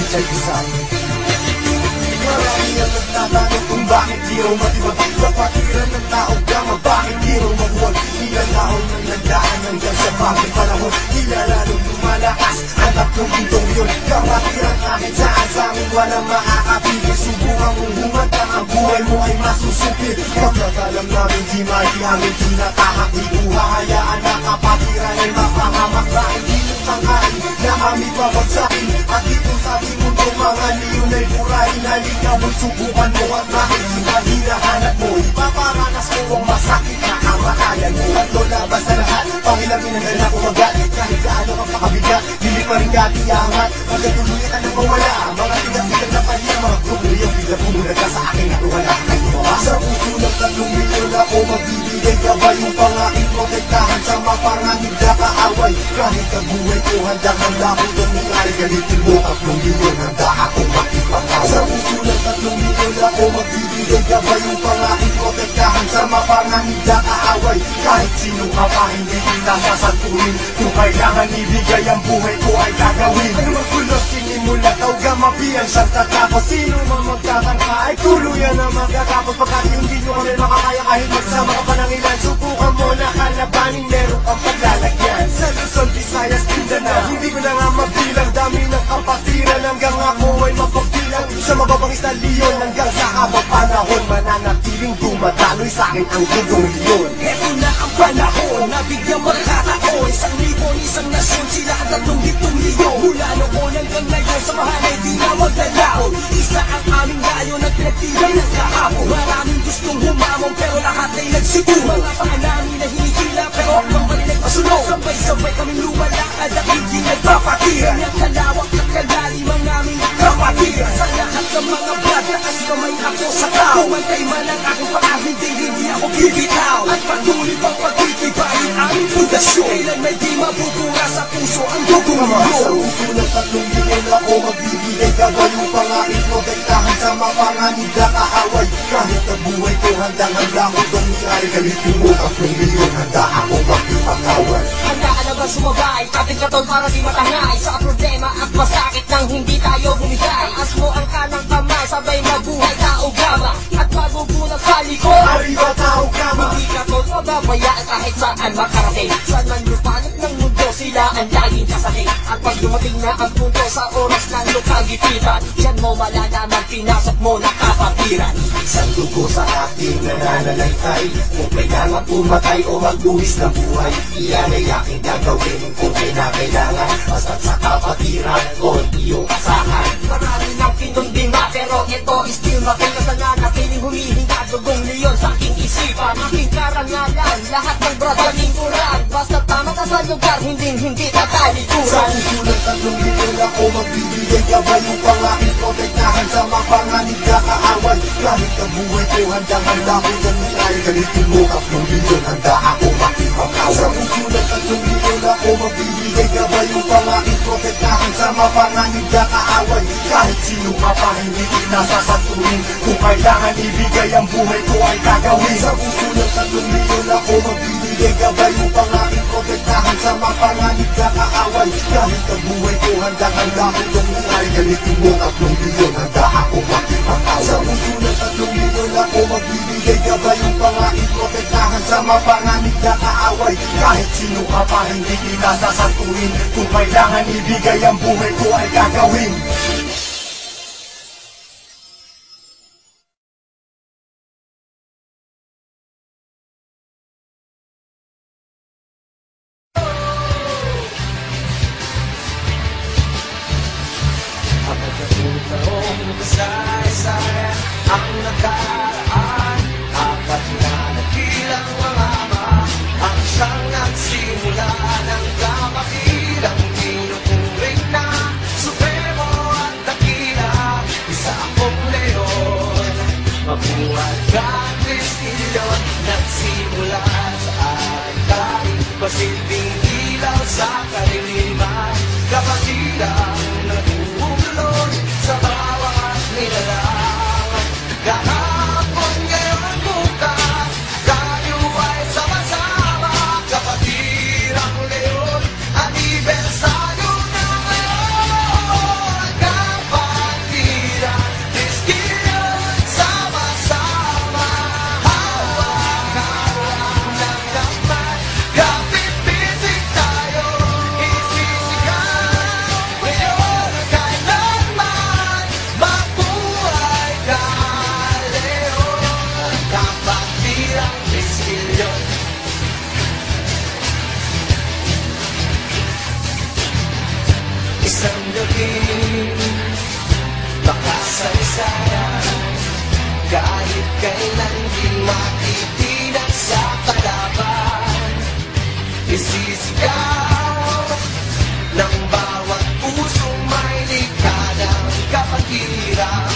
Check this out. Marami ang nagtatanong kung bakit di raw matibag kapatiran ng taong gama, bakit di raw mabuwag. Ilalahon ng nagdaan hanggang sa bagay panahon. Kilala nung lumalakas ang 3 bintong yun. Kapatiran kahit saan sa amin walang makakapigil. Subukan mong humantang ang buhay mo ay masusupil. Pagkat alam namin di maihamin, di nakakakli. Hayaan na kapatiran ay mapahamak. Bakit di nung tangkain na kami babagsakin? At dito sa ating mundo mga liyon ay burahin. Halika mo'y subukan mo at makikita hinahanap mo. Ipaparanas mo ang masakit na kamatayan mo. At lolabas na lahat, pangilamin ang dala ko magalit. Kahit gaano kang pakabigat, hindi pa rin katiyangat. Magkatuluyan ka na mawala, mga tigang-tigang na palya. Mga grupo yung bigla bumulag ka sa akin at wala kayo ba? Sa puso ng 3 milyon ako magbibigay. Gabay yung pangaking protektahan sa mapanganib na kaaway. Kahit ang buhay ko handang-handa ko tumingay. Galitin mo 3 milyon, handa akong makipagkaway. Sa puso ng 3 milyon ako magbibigay. Gabay yung pangaking protektahan sa mapanganib na kaaway. Kahit sino ka pa hindi kita sasantuin. Kung kailangan ibigay ang buhay ko ay gagawin. Ano magulo sinimula daw gamabihan siyang tatapos. Sino man magtatangka ay tuluyan na magkatapos. Pagkat hindi nyo kami makakaya kahit magsama ka pa ng ilan. Subukan mo na kalabanin, meron kang paglalagyan. Sa Luzon, Visayas, Mindanao, hindi ko na nga mabilang. Dami ng kapatiran hanggang ako ay mapagbilang. Sa mababang istalyon hanggang sa habang panahon, mananatiling dumadaloy sa akin ang 3 milyon. Eto na ang panahon na bigyang magkataon. 1,000, isang nasyon, sila ang 3 milyon. Mula noon hanggang ngayon, samahan ay di na maglalaon. Isa ang aming layon at pinagtibay ng kahapon. Maraming gustong humamon pero lahat ay nagsiguro. Mga paa namin na hinihila pero ang mali nagpasunod. Sabay-sabay kaming lumalakad at hindi nagpapatira. Kanyang kalawak at kalalim ang aming kapatira. Sa lahat ng mga brad, taas kamay ako sa tao. Kumantay man ang aking paa, hindi ako bibitaw. At patuloy pang pagtitibayin aming pundasyon. Kailan may di mabubura sa puso ang 3 milyon. Sa puso ng 3 milyon ako magbibigay. Gabay yung pangaking protektahan sa mapanganib na kaaway. Kahit ang buhay ko handang-handa ko tumingay. Galitin mo 3 milyon, handa ako makipagkaway. Handa ka na ba sumabay? Kapit katol para di matangay sa problema at masakit nang hindi tayo bumigay. Taas mo ang kanang kamay, sabay mabuhay tao gama. At magugulat sa likod, Arriba tao gama. hindi katol mababayaan kahit saan makarating. Saan man lupalit ng mundo, sila ang laging kasakit. At pag dumating na ang punto sa oras ng lukagipitan, diyan mo malalaman pinasok mo na kapatiran. Isang dugo sa ating nananalaytay. Kung kailangan pumatay o magbuwis ng buhay, iyan ay aking gagawin kung kailangan. Basta't sa kapatiran ko iyong asahan. Marami nang pinundima pero ito still makilas na napiling humihinga dugong leon sa aking isipan. Aking karangalan, lahat ng brad paningkuran. Basta tama ka sa lugar, hindi Sa tatalikuran. puso ng 3 milyon ako magbibigay. Gabay yung pangaking protektahan sa mapanganib na kaaway. Kahit ang buhay ko handang-handa ko tumingay. Galitin mo 3 milyon, handa ako makipagkaway. Sa puso ng 3 milyon ako magbibigay. Gabay yung pangaking protektahan sa mapanganib na kaaway. Kahit sino ka pa hindi kita sasantuin. Kung kailangan ibigay ang buhay ko ay gagawin. Sa puso ng 3 milyon ako magbibigay. Gabay yung pangaking protektahan sa mapanganib na kaaway. Kahit ang buhay ko handang-handa ko tumingay. Galitin mo 3 milyon, handa ako makipagkaway. Sa puso ng 3 milyon ako magbibigay. Gabay yung pangaking protektahan sa mapanganib na kaaway. Kahit sino ka pa hindi kita sasantuin. Kung kailangan ibigay ang buhay ko ay gagawin. Kasay-saya ang nakaraan. Apat na nagilang mga ama ang siyang nagsimula ng kapatilang tinuturing na supremo at dakila. Isa akong leon, mabuhay ka Cristillo. Nagsimula sa aking masilbing ilaw sa kaliliman, kapatid ang nagugulong sa bawat nilalang. Kahapon, ngayon, bukas, tayo ay sama-sama, kapatid ang leon, anibersaryo na ngayon. Kapatid ang Triskelion, sama-sama, hawak-hawak ng kamay, kapit-pitik tayo, isisigaw ngayon at kailanman, mabuhay ka, leon, kapatid ang Triskelion. Isang gabi, makasaysayan, kahit kailan di matitinag sa kalaban. Isisigaw ng bawat pusong may likha ng kapatiran.